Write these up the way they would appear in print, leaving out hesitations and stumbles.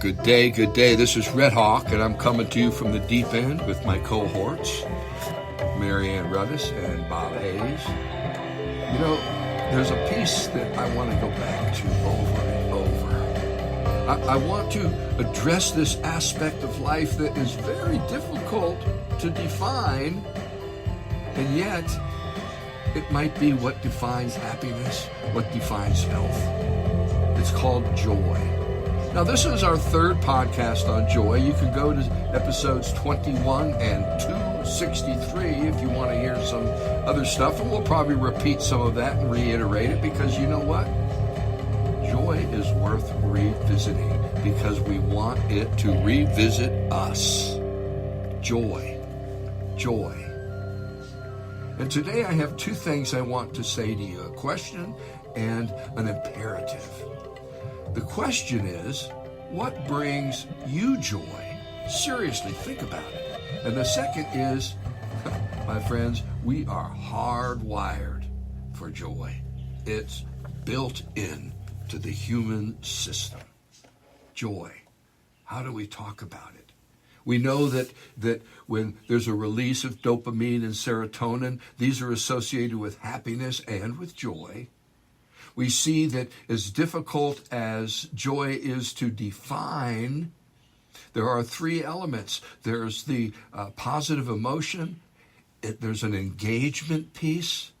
Good day, good day. This is Red Hawk, and I'm coming to you from the deep end with my cohorts, Mary Ann Rudis and Bob Hayes. You know, there's a piece that I want to go back to over and over. I want to address this aspect of life that is very difficult to define, and yet it might be what defines happiness, what defines health. It's called joy. Now, this is our third podcast on joy. You can go to episodes 21 and 263 if you want to hear some other stuff, and we'll probably repeat some of that and reiterate it, because you know what? Joy is worth revisiting because we want it to revisit us. Joy. Joy. And today I have two things I want to say to you, a question and an imperative. The question is, what brings you joy? Seriously, think about it. And the second is, my friends, we are hardwired for joy. It's built in to the human system. Joy. How do we talk about it? We know that when there's a release of dopamine and serotonin, these are associated with happiness and with joy. We see that as difficult as joy is to define, there are three elements. There's the positive emotion, there's an engagement piece,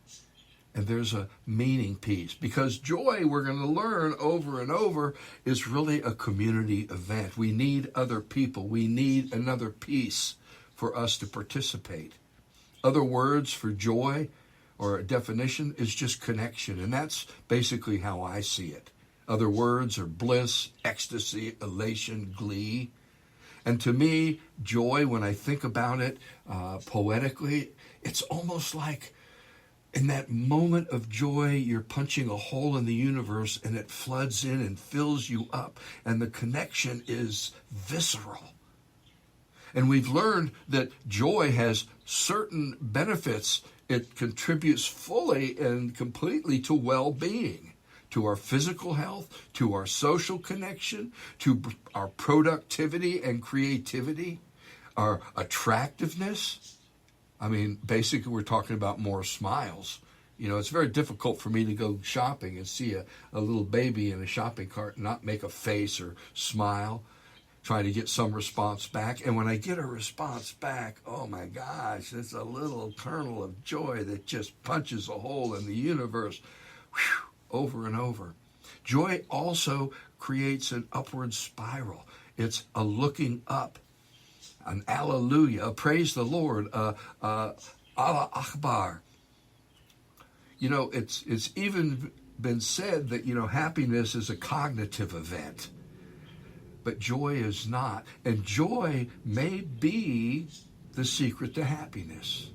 and there's a meaning piece. Because joy, we're going to learn over and over, is really a community event. We need other people. We need another piece for us to participate. Other words for joy, or a definition, is just connection. And that's basically how I see it. Other words are bliss, ecstasy, elation, glee. And to me, joy, when I think about it poetically, it's almost like in that moment of joy, you're punching a hole in the universe and it floods in and fills you up. And the connection is visceral. And we've learned that joy has certain benefits. It contributes fully and completely to well-being, to our physical health, to our social connection, to our productivity and creativity, our attractiveness. I mean, basically, we're talking about more smiles. You know, it's very difficult for me to go shopping and see a little baby in a shopping cart and not make a face or smile, trying to get some response back. And when I get a response back, oh my gosh, it's a little kernel of joy that just punches a hole in the universe, over and over. Joy also creates an upward spiral. It's a looking up, an alleluia, a praise the Lord, Allah Akbar. You know, it's even been said that, you know, happiness is a cognitive event. But joy is not. And joy may be the secret to happiness.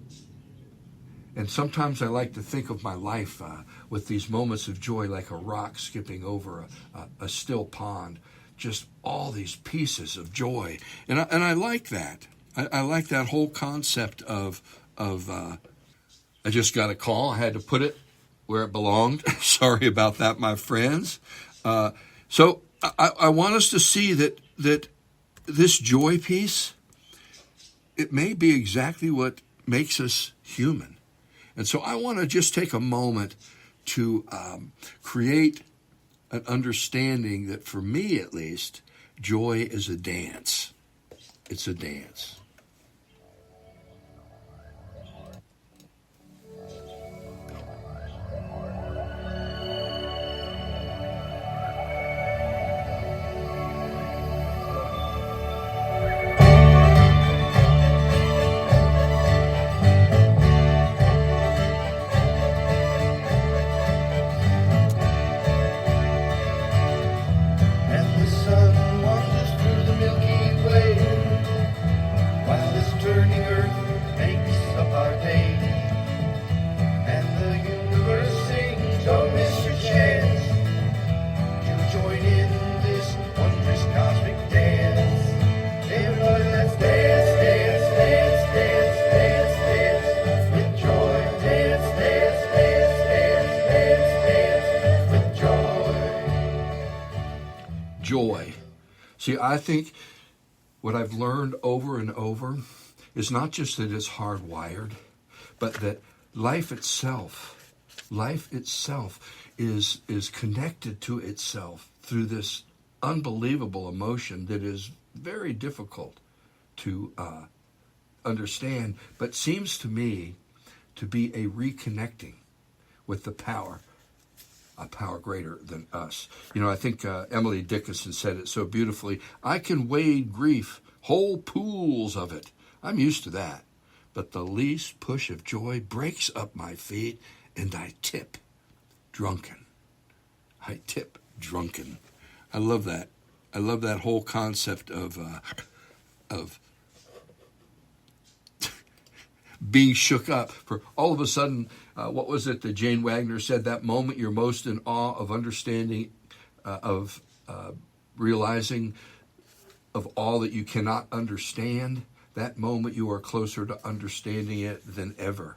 And sometimes I like to think of my life with these moments of joy like a rock skipping over a still pond. Just all these pieces of joy. And I like that. I like that whole concept of I just got a call. I had to put it where it belonged. Sorry about that, my friends. So I want us to see that this joy piece, it may be exactly what makes us human. And so I want to just take a moment to create an understanding that, for me at least, joy is a dance. It's a dance. See, I think what I've learned over and over is not just that it's hardwired, but that life itself is connected to itself through this unbelievable emotion that is very difficult to understand, but seems to me to be a reconnecting with the power, a power greater than us. I think Emily Dickinson said it so beautifully. I can wade grief, whole pools of it. I'm used to that. But the least push of joy breaks up my feet, and I tip drunken. I tip drunken. I love that. I love that whole concept of being shook up. For all of a sudden, what was it that Jane Wagner said? That moment you're most in awe of understanding, of realizing of all that you cannot understand. That moment you are closer to understanding it than ever.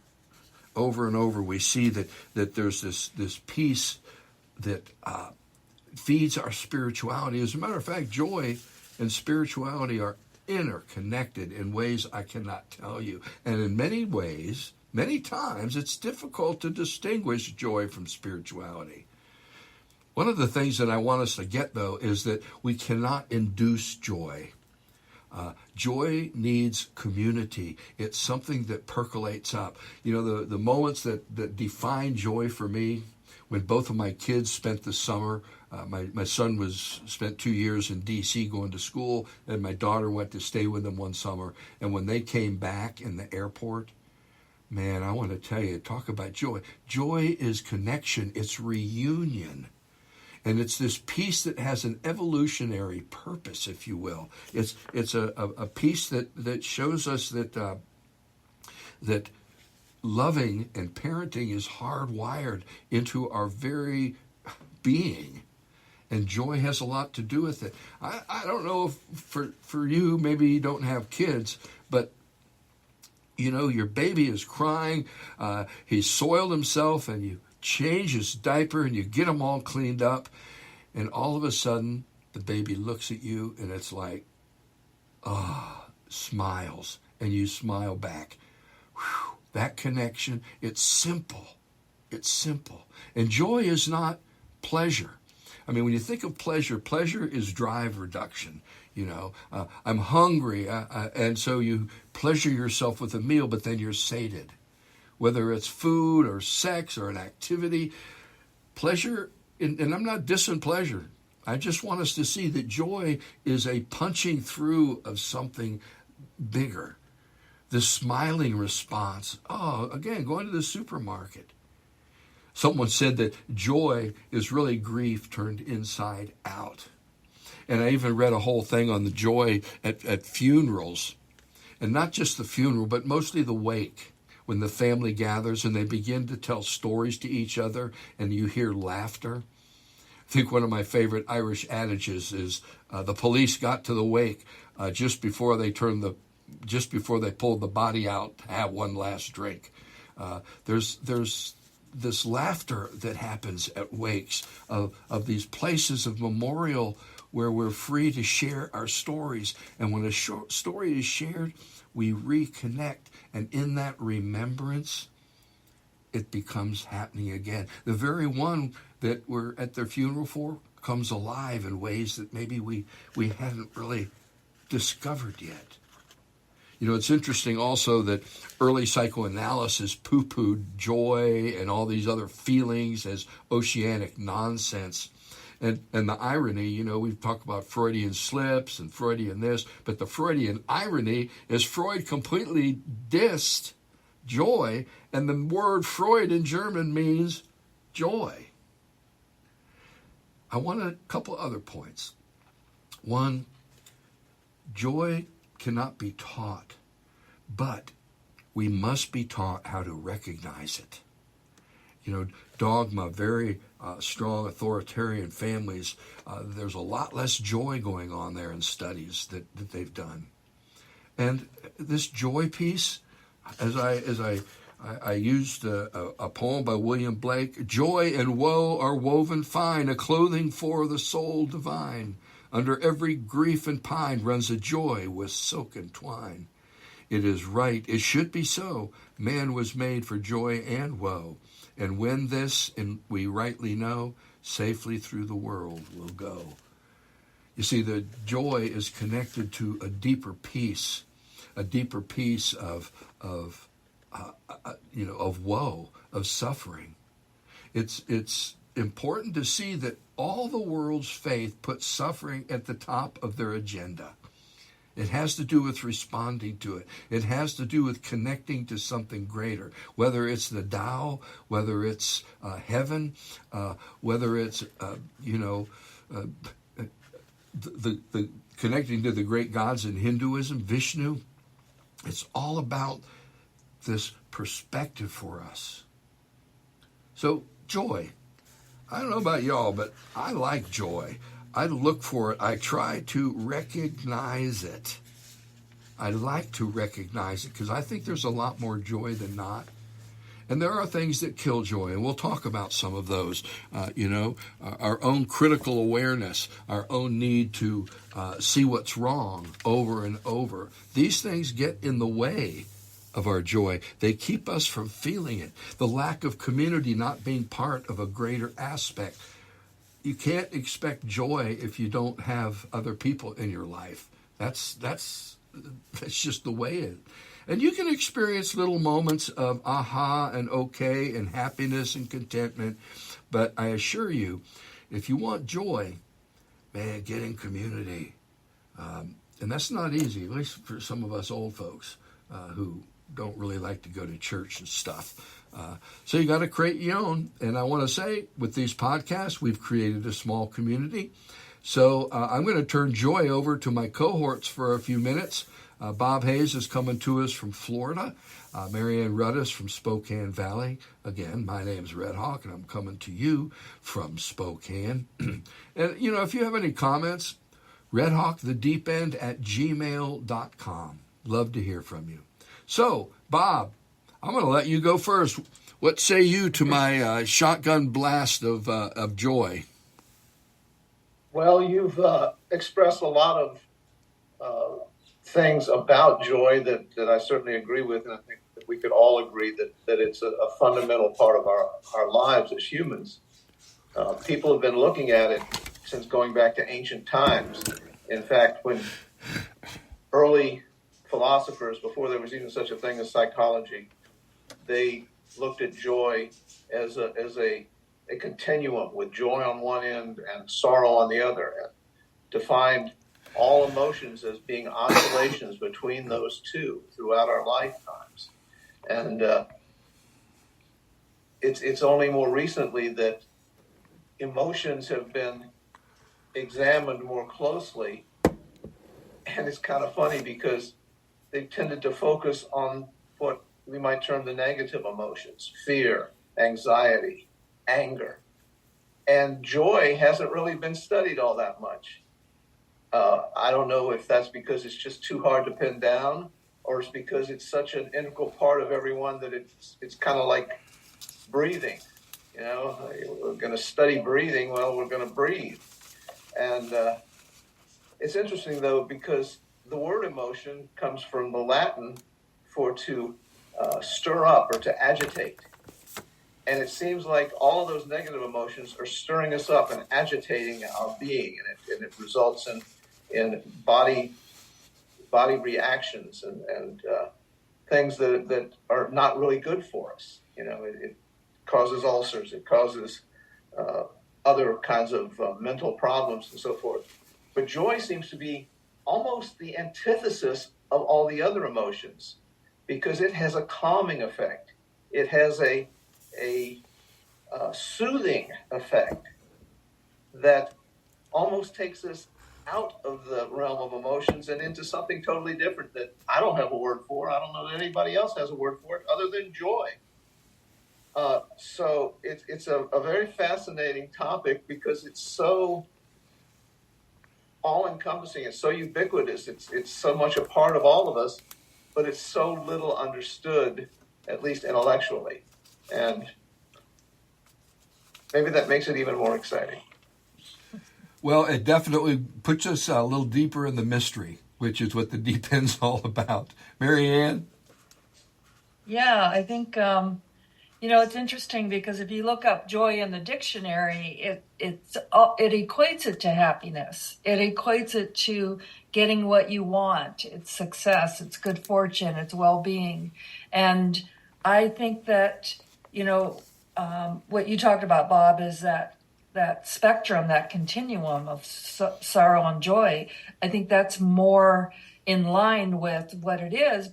Over and over we see that there's this peace that feeds our spirituality. As a matter of fact, joy and spirituality are interconnected in ways I cannot tell you. And in many ways, many times, it's difficult to distinguish joy from spirituality. One of the things that I want us to get, though, is that we cannot induce joy. Joy needs community. It's something that percolates up. The moments that define joy for me, when both of my kids spent the summer, my son spent 2 years in D.C. going to school, and my daughter went to stay with them one summer. And when they came back in the airport, man, I want to tell you, talk about joy. Joy is connection. It's reunion. And it's this peace that has an evolutionary purpose, if you will. It's a peace that shows us that loving and parenting is hardwired into our very being. And joy has a lot to do with it. I don't know if for you, maybe you don't have kids, but your baby is crying, he's soiled himself, and you change his diaper and you get him all cleaned up, and all of a sudden the baby looks at you and it's like, smiles, and you smile back. Whew, that connection, it's simple. And joy is not pleasure. I mean, when you think of pleasure, pleasure is drive reduction. I'm hungry, and so you pleasure yourself with a meal, but then you're sated. Whether it's food or sex or an activity, pleasure, and I'm not dissing pleasure. I just want us to see that joy is a punching through of something bigger. The smiling response. Again, going to the supermarket. Someone said that joy is really grief turned inside out. And I even read a whole thing on the joy at funerals. And not just the funeral, but mostly the wake. When the family gathers and they begin to tell stories to each other and you hear laughter. I think one of my favorite Irish adages is the police got to the wake just before they pulled the body out to have one last drink. There's this laughter that happens at wakes of these places of memorial where we're free to share our stories. And when a story is shared, we reconnect. And in that remembrance, it becomes happening again. The very one that we're at their funeral for comes alive in ways that maybe we hadn't really discovered yet. It's interesting also that early psychoanalysis poo-pooed joy and all these other feelings as oceanic nonsense. And the irony, we've talked about Freudian slips and Freudian this, but the Freudian irony is Freud completely dissed joy, and the word Freud in German means joy. I want a couple other points. One, joy cannot be taught, but we must be taught how to recognize it. Dogma, very strong authoritarian families, there's a lot less joy going on there in studies that they've done. And this joy piece, as I used a poem by William Blake, joy and woe are woven fine, a clothing for the soul divine. Under every grief and pine runs a joy with silken twine. It is right, it should be so. Man was made for joy and woe. And when this, and we rightly know, safely through the world we'll go. You see, the joy is connected to a deeper peace of woe, of suffering. It's important to see that all the world's faith puts suffering at the top of their agenda. It has to do with responding to it. It has to do with connecting to something greater, whether it's the Tao, whether it's heaven, whether it's the connecting to the great gods in Hinduism, Vishnu. It's all about this perspective for us. So joy. I don't know about y'all, but I like joy. I look for it. I try to recognize it. I like to recognize it because I think there's a lot more joy than not. And there are things that kill joy, and we'll talk about some of those. Our own critical awareness, our own need to see what's wrong over and over. These things get in the way of our joy. They keep us from feeling it. The lack of community, not being part of a greater aspect. You can't expect joy if you don't have other people in your life. That's just the way it is. And you can experience little moments of aha and okay and happiness and contentment. But I assure you, if you want joy, man, get in community. And that's not easy, at least for some of us old folks who don't really like to go to church and stuff. So you got to create your own. And I want to say, with these podcasts, we've created a small community. So I'm going to turn joy over to my cohorts for a few minutes. Bob Hayes is coming to us from Florida. Marianne Rudis from Spokane Valley. Again, my name's Red Hawk, and I'm coming to you from Spokane. And, if you have any comments, redhawkthedeepend@gmail.com. Love to hear from you. So, Bob, I'm going to let you go first. What say you to my shotgun blast of joy? Well, you've expressed a lot of things about joy that I certainly agree with, and I think that we could all agree that it's a fundamental part of our lives as humans. People have been looking at it since going back to ancient times. In fact, when early philosophers, before there was even such a thing as psychology, they looked at joy as a continuum, with joy on one end and sorrow on the other, and defined all emotions as being oscillations between those two throughout our lifetimes. And it's only more recently that emotions have been examined more closely. And it's kind of funny because they've tended to focus on what we might term the negative emotions: fear, anxiety, anger. And joy hasn't really been studied all that much. I don't know if that's because it's just too hard to pin down, or it's because it's such an integral part of everyone that it's kind of like breathing. We're going to study breathing. Well, we're going to breathe. And it's interesting, though, because the word emotion comes from the Latin for to stir up or to agitate. And it seems like all of those negative emotions are stirring us up and agitating our being, and it results in body reactions and things that are not really good for us. It causes ulcers, it causes other kinds of mental problems and so forth. But joy seems to be almost the antithesis of all the other emotions, because it has a calming effect. It has a soothing effect that almost takes us out of the realm of emotions and into something totally different that I don't have a word for. I don't know that anybody else has a word for it other than joy. So it's a very fascinating topic because it's so all-encompassing. It's so ubiquitous. It's so much a part of all of us, but it's so little understood, at least intellectually. And maybe that makes it even more exciting. Well, it definitely puts us a little deeper in the mystery, which is what the deep end's all about. Mary Ann? Yeah, I think it's interesting because if you look up joy in the dictionary, it equates it to happiness. It equates it to getting what you want. It's success. It's good fortune. It's well-being. And I think that what you talked about, Bob, is that spectrum, that continuum of sorrow and joy. I think that's more in line with what it is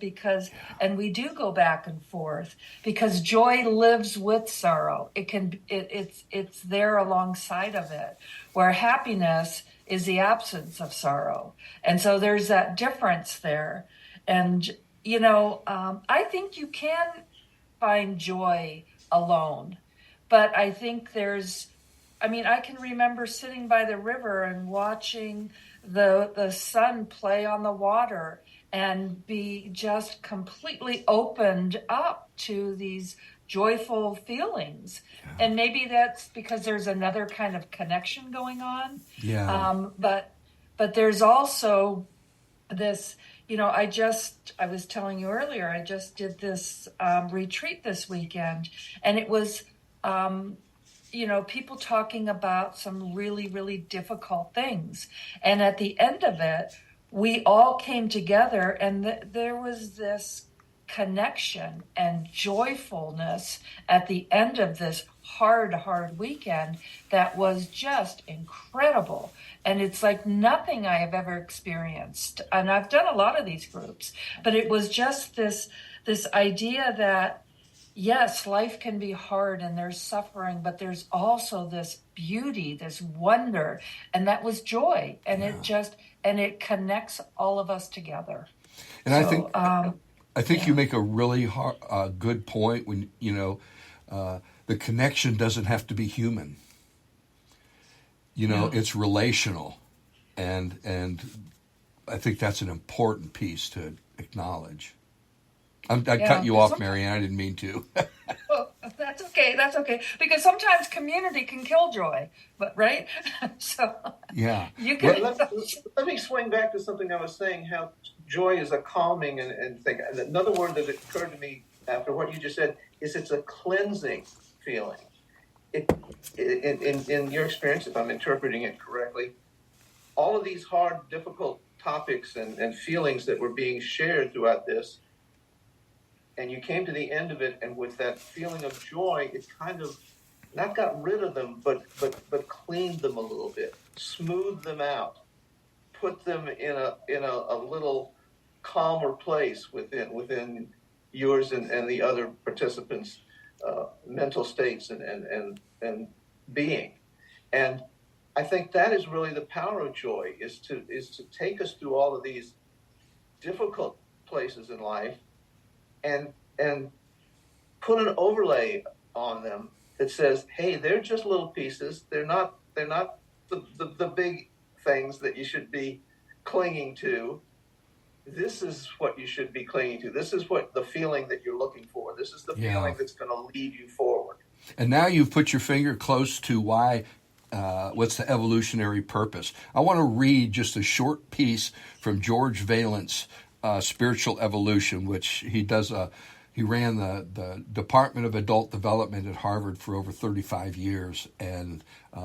and we do go back and forth because joy lives with sorrow. It's there alongside of it, where happiness is the absence of sorrow. And so there's that difference there. And, I think you can find joy alone, but I think I can remember sitting by the river and watching the sun play on the water and be just completely opened up to these joyful feelings. Yeah. And maybe that's because there's another kind of connection going on. Yeah. But there's also this, I was telling you earlier, I just did this retreat this weekend, and it was, people talking about some really, really difficult things. And at the end of it, we all came together and there was this connection and joyfulness at the end of this hard weekend that was just incredible. And it's like nothing I have ever experienced. And I've done a lot of these groups, but it was just this idea that yes, life can be hard and there's suffering, but there's also this beauty, this wonder, and that was joy. And it connects all of us together. And I think you make a really good point when, the connection doesn't have to be human. It's relational. And I think that's an important piece to acknowledge. I cut you off, Mary Ann. I didn't mean to. Oh, that's okay. That's okay. Because sometimes community can kill joy, but right? So yeah. You can. Let me swing back to something I was saying, how joy is a calming and thing. Another word that occurred to me after what you just said is it's a cleansing feeling. In your experience, if I'm interpreting it correctly, all of these hard, difficult topics and feelings that were being shared throughout this, and you came to the end of it, and with that feeling of joy, it kind of not got rid of them, but cleaned them a little bit, smoothed them out, put them in a little calmer place within yours and the other participants' mental states and being. And I think that is really the power of joy, is to take us through all of these difficult places in life and put an overlay on them that says, hey, they're just little pieces. They're not the big things that you should be clinging to. This is what you should be clinging to. This is what the feeling that you're looking for. This is the feeling that's going to lead you forward. And now you've put your finger close to why. What's the evolutionary purpose? I want to read just a short piece from George Valent's Spiritual Evolution, which he does. He ran the Department of Adult Development at Harvard for over 35 years, and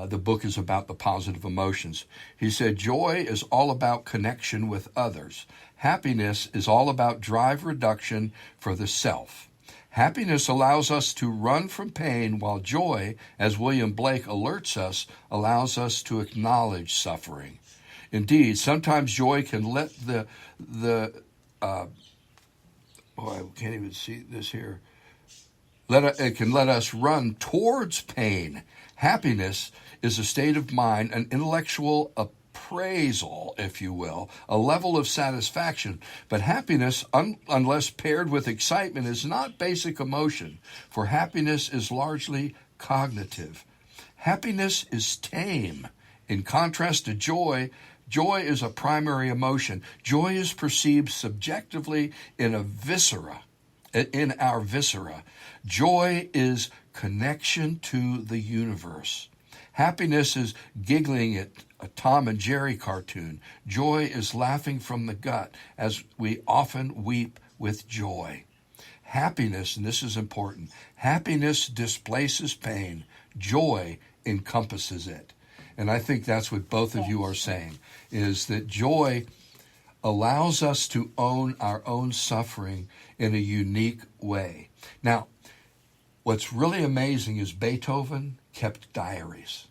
the book is about the positive emotions. He said, joy is all about connection with others. Happiness is all about drive reduction for the self. Happiness allows us to run from pain, while joy, as William Blake alerts us, allows us to acknowledge suffering. Indeed, sometimes joy can let I can't even see this here. It can let us run towards pain. Happiness is a state of mind, an intellectual appraisal, if you will, a level of satisfaction. But happiness, unless paired with excitement, is not basic emotion, for happiness is largely cognitive. Happiness is tame. In contrast to joy, joy is a primary emotion. Joy is perceived subjectively in our viscera. Joy is connection to the universe. Happiness is giggling at a Tom and Jerry cartoon. Joy is laughing from the gut, as we often weep with joy. Happiness, and this is important, happiness displaces pain. Joy encompasses it. And I think that's what both of you are saying, is that joy allows us to own our own suffering in a unique way. Now, what's really amazing is Beethoven kept diaries.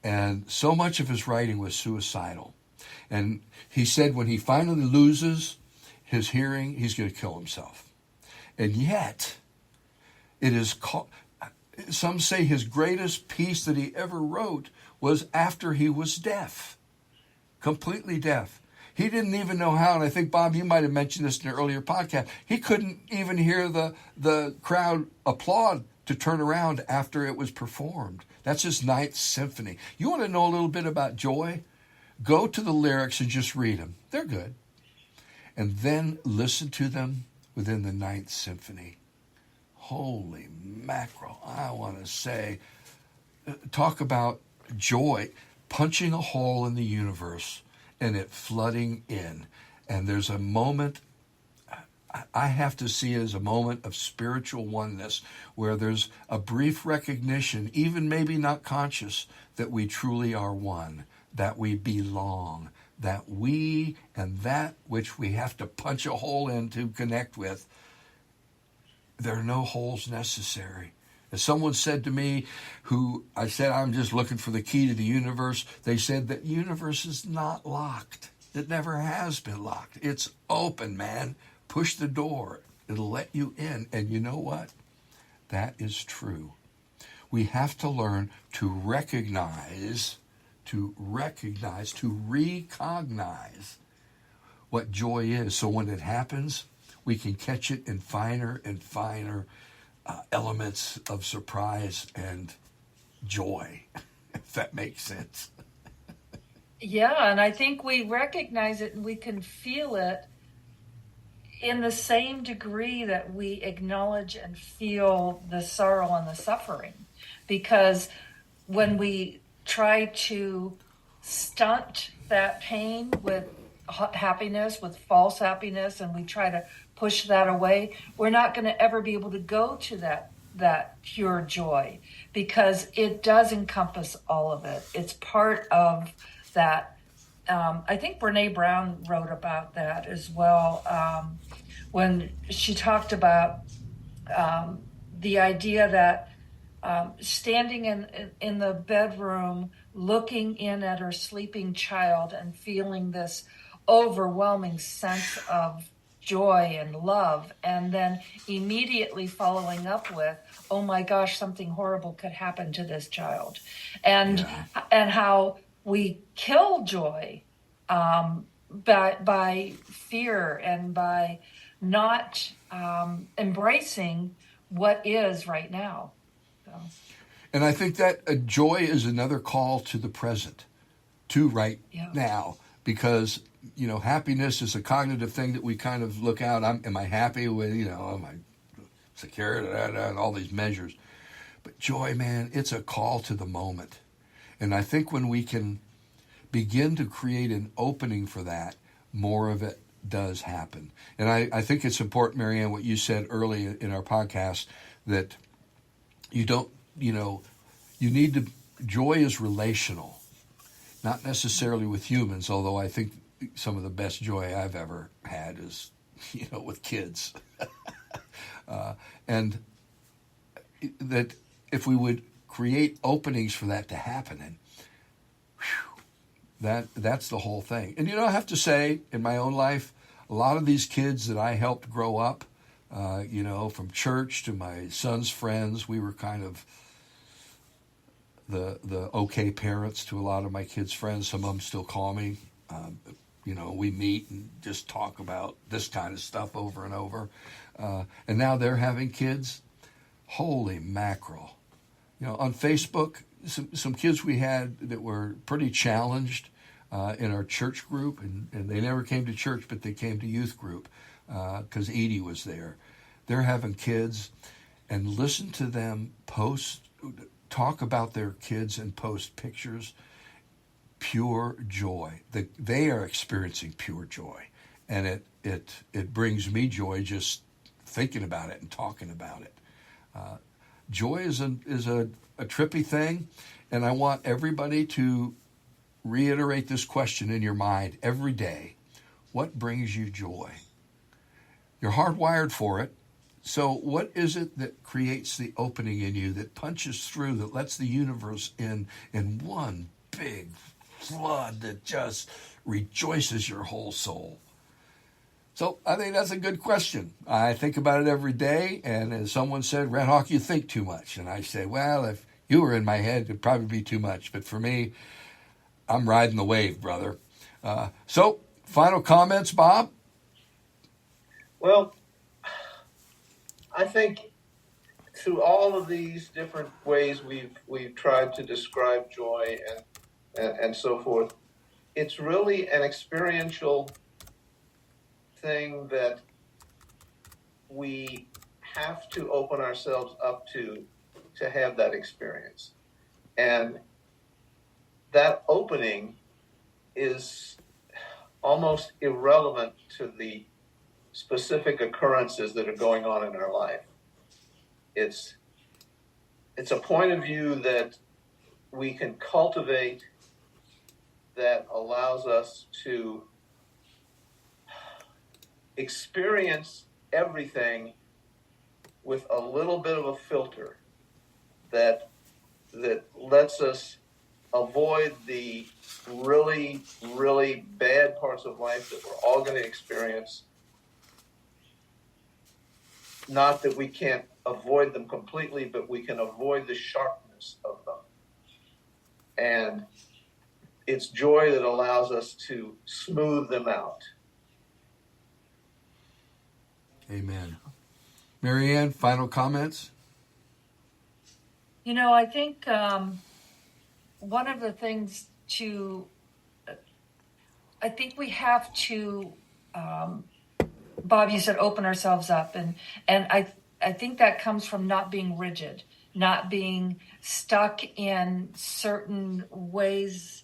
And so much of his writing was suicidal. And he said when he finally loses his hearing, he's going to kill himself. And yet, it is called, some say his greatest piece that he ever wrote was after he was deaf, completely deaf. He didn't even know how, and I think, Bob, you might have mentioned this in an earlier podcast, he couldn't even hear the crowd applaud to turn around after it was performed. That's his Ninth Symphony. You want to know a little bit about joy? Go to the lyrics and just read them. They're good. And then listen to them within the Ninth Symphony. Holy mackerel. I want to say, talk about joy, punching a hole in the universe and it flooding in. And there's a moment, I have to see it as a moment of spiritual oneness where there's a brief recognition, even maybe not conscious, that we truly are one, that we belong, that we and that which we have to punch a hole in to connect with, there are no holes necessary. As someone said to me, who I said, I'm just looking for the key to the universe, they said that universe is not locked. It never has been locked. It's open, man. Push the door. It'll let you in. And you know what? That is true. We have to learn to recognize what joy is. So when it happens, we can catch it in finer and finer elements of surprise and joy, if that makes sense. Yeah, and I think we recognize it and we can feel it in the same degree that we acknowledge and feel the sorrow and the suffering. Because when we try to stunt that pain with happiness, with false happiness, and we try to push that away, we're not going to ever be able to go to that pure joy, because it does encompass all of it. It's part of that. I think Brene Brown wrote about that as well, when she talked about the idea that standing in the bedroom, looking in at her sleeping child and feeling this overwhelming sense of joy and love, and then immediately following up with, oh my gosh, something horrible could happen to this child. And how we kill joy by fear and by not embracing what is right now. So. And I think that joy is another call to the present, to right now, because happiness is a cognitive thing that we kind of look out. Am I happy with, am I secure, and all these measures. But joy, man, it's a call to the moment. And I think when we can begin to create an opening for that, more of it does happen. And I think it's important, Marianne, what you said early in our podcast, that joy is relational, not necessarily with humans, although I think some of the best joy I've ever had is, with kids. And that if we would create openings for that to happen, and that's the whole thing. And I have to say, in my own life, a lot of these kids that I helped grow up, from church to my son's friends, we were kind of the okay parents to a lot of my kids' friends. Some of them still call me. We meet and just talk about this kind of stuff over and over. And now they're having kids. Holy mackerel. On Facebook, some kids we had that were pretty challenged in our church group, and they never came to church, but they came to youth group because Edie was there. They're having kids, and listen to them talk about their kids and post pictures, pure joy. They are experiencing pure joy. And it brings me joy just thinking about it and talking about it. Joy is a trippy thing, and I want everybody to reiterate this question in your mind every day. What brings you joy? You're hardwired for it. So what is it that creates the opening in you, that punches through, that lets the universe in one big flood that just rejoices your whole soul? So I think that's a good question. I think about it every day, and as someone said, Red Hawk, you think too much. And I say, well, if you were in my head, it'd probably be too much. But for me, I'm riding the wave, brother. So final comments, Bob? Well, I think through all of these different ways we've tried to describe joy and so forth, it's really an experiential thing that we have to open ourselves up to have that experience. And that opening is almost irrelevant to the specific occurrences that are going on in our life. It's a point of view that we can cultivate that allows us to experience everything with a little bit of a filter that lets us avoid the really, really bad parts of life that we're all going to experience. Not that we can't avoid them completely, but we can avoid the sharpness of them. And it's joy that allows us to smooth them out. Amen. Marianne, final comments? I think one of the things I think we have to, Bob, you said open ourselves up. And I think that comes from not being rigid, not being stuck in certain ways.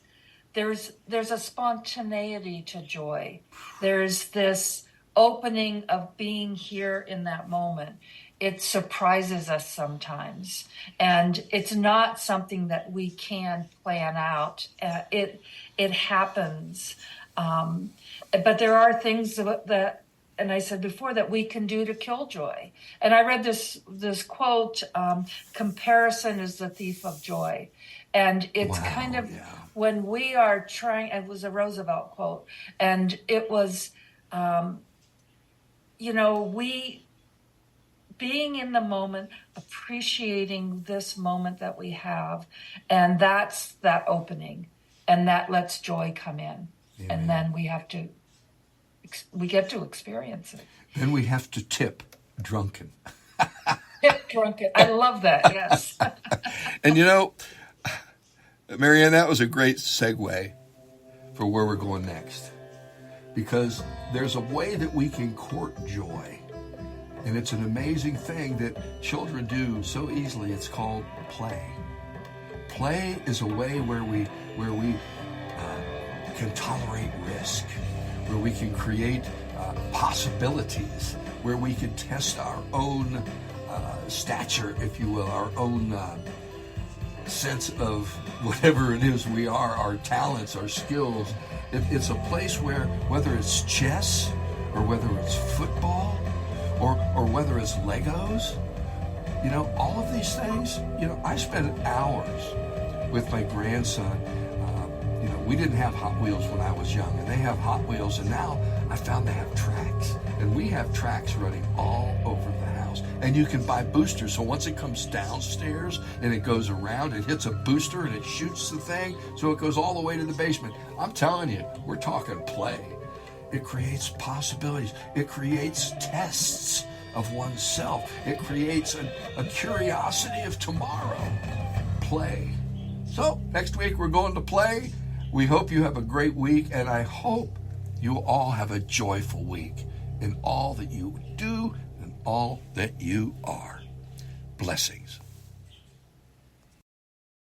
There's a spontaneity to joy. There's this opening of being here in that moment. It surprises us sometimes, and it's not something that we can plan out. It happens, but there are things that, and I said before, that we can do to kill joy. And I read this quote: "Comparison is the thief of joy," and it's kind of when we are trying. It was a Roosevelt quote, and it was. We being in the moment, appreciating this moment that we have, and that's that opening, and that lets joy come in. Amen. And then we get to experience it. Then we have to tip drunken. Tip drunken. I love that, yes. And Marianne, that was a great segue for where we're going next. Because there's a way that we can court joy. And it's an amazing thing that children do so easily. It's called play. Play is a way where we can tolerate risk, where we can create possibilities, where we can test our own stature, if you will, our own sense of whatever it is we are, our talents, our skills. It's a place where, whether it's chess or whether it's football or whether it's Legos, all of these things, I spent hours with my grandson. We didn't have Hot Wheels when I was young, and they have Hot Wheels, and now I found they have tracks, and we have tracks running all over the house. And you can buy boosters, so once it comes downstairs and it goes around, it hits a booster and it shoots the thing, so it goes all the way to the basement. I'm telling you, we're talking play. It creates possibilities. It creates tests of oneself. It creates a curiosity of tomorrow. Play. So next week we're going to play. We hope you have a great week, and I hope you all have a joyful week in all that you do and all that you are. Blessings.